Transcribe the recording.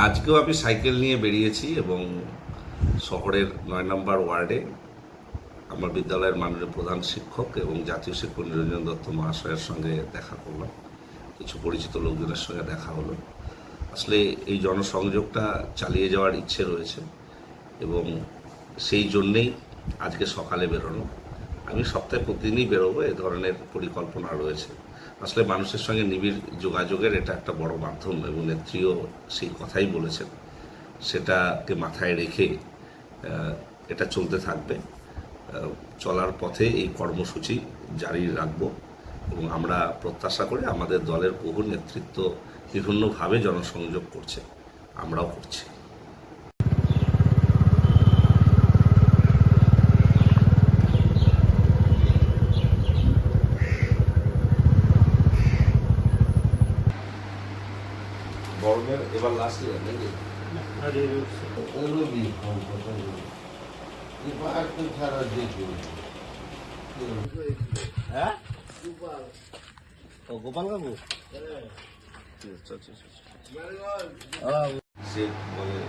আজকেও আমি সাইকেল নিয়ে বেরিয়েছি এবং শহরের ৯ নম্বর ওয়ার্ডে আমার বিদ্যালয়ের মাননীয় প্রধান শিক্ষক এবং জাতীয় শিক্ষক নিরঞ্জন দত্ত মহাশয়ের সঙ্গে দেখা করলাম। কিছু পরিচিত লোকজনের সঙ্গে দেখা হলো। আসলে এই জনসংযোগটা চালিয়ে যাওয়ার ইচ্ছে রয়েছে এবং সেই জন্যেই আজকে সকালে বেরোনো। আমি সপ্তাহে প্রতিদিনই বেরোবো, এ ধরনের পরিকল্পনা রয়েছে। আসলে মানুষের সঙ্গে নিবিড় যোগাযোগের এটা একটা বড় মাধ্যম এবং নেত্রীও সেই কথাই বলেছেন। সেটাকে মাথায় রেখে এটা চলতে থাকবে। চলার পথে এই কর্মসূচি জারি রাখব এবং আমরা প্রত্যাশা করি আমাদের দলের বহু নেতৃত্ব বিভিন্নভাবে জনসংযোগ করছে, আমরাও করছি। গরমের এবার লাস্ট ইয়ার নাকি? হ্যাঁ, গোপাল বাবু সে বলে